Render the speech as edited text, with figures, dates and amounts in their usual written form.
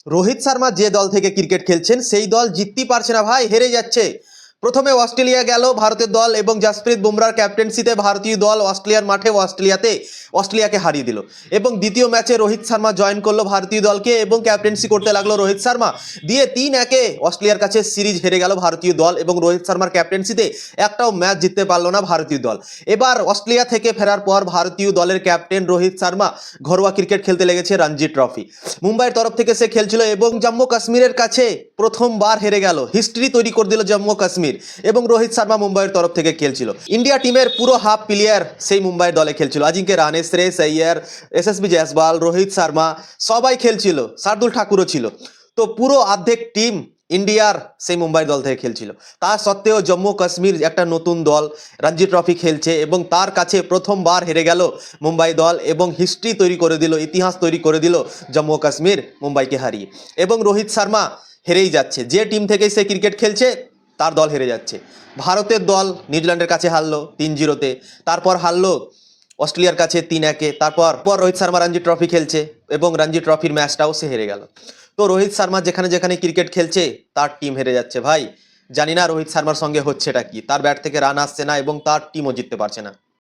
রোহিত শর্মা যে দল থেকে ক্রিকেট খেলছেন সেই দল জিততেই পারছে না ভাই, হেরে যাচ্ছে। প্রথমে অস্ট্রেলিয়া গেল ভারতের দল এবং জাসপ্রীত বুমরার ক্যাপ্টেন্সিতে ভারতীয় দল অস্ট্রেলিয়ার মাঠে অস্ট্রেলিয়াকে হারিয়ে দিল। এবং দ্বিতীয় ম্যাচে রোহিত শর্মা জয়েন করলো ভারতীয় দলকে এবং ক্যাপ্টেন্সি করতে লাগলো রোহিত শর্মা, দিয়ে 3-1 অস্ট্রেলিয়ার কাছে সিরিজ হেরে গেল ভারতীয় দল এবং রোহিত শর্মার ক্যাপ্টেন্সিতে একটাও ম্যাচ জিততে পারলো না ভারতীয় দল। এবার অস্ট্রেলিয়া থেকে ফেরার পর ভারতীয় দলের ক্যাপ্টেন রোহিত শর্মা ঘরোয়া ক্রিকেট খেলতে লেগেছে রঞ্জি ট্রফি। মুম্বাইয়ের তরফ থেকে সে খেলছিল এবং জম্মু কাশ্মীরের কাছে প্রথমবার হেরে গেল, হিস্ট্রি তৈরি করে দিল জম্মু কাশ্মীর। এবং রোহিত শর্মা মুম্বাইয়ের তরফ থেকে খেলছিল। ইন্ডিয়া টিমের পুরো হাফ প্লেয়ার সেই মুম্বাইয়ের দলে খেলছিল। আজিঙ্কে রাহানে, শ্রেয়স আইয়ার, এসএসবি জয়সওয়াল, রোহিত শর্মা সবাই খেলছিল, শার্দুল ঠাকুরও ছিল। তো পুরো অর্ধেক টিম ইন্ডিয়ার সেই মুম্বাই দল থেকে খেলছিল। তা সত্ত্বেও জম্মু কাশ্মীর একটা নতুন দল রঞ্জি ট্রফি খেলছে এবং তার কাছে প্রথমবার হেরে গেল মুম্বাই দল এবং হিস্ট্রি তৈরি করে দিল, ইতিহাস তৈরি করে দিল জম্মু কাশ্মীর মুম্বাইকে হারিয়ে। এবং রোহিত শর্মা হেরেই যাচ্ছে, যে টিম থেকে সে ক্রিকেট খেলছে তার দল হেরে যাচ্ছে। ভারতের দল নিউজিল্যান্ডের কাছে হারলো 3-0-তে, তারপর হারলো অস্ট্রেলিয়ার কাছে 3-1, তারপর রোহিত শর্মা রঞ্জি ট্রফি খেলছে এবং রঞ্জি ট্রফির ম্যাচটাও সে হেরে গেল। তো রোহিত শর্মা যেখানে যেখানে ক্রিকেট খেলছে তার টিম হেরে যাচ্ছে ভাই। জানি না রোহিত শর্মার সঙ্গে হচ্ছেটা কি, তার ব্যাট থেকে রান আসছে না এবং তার টিমও জিততে পারছে না।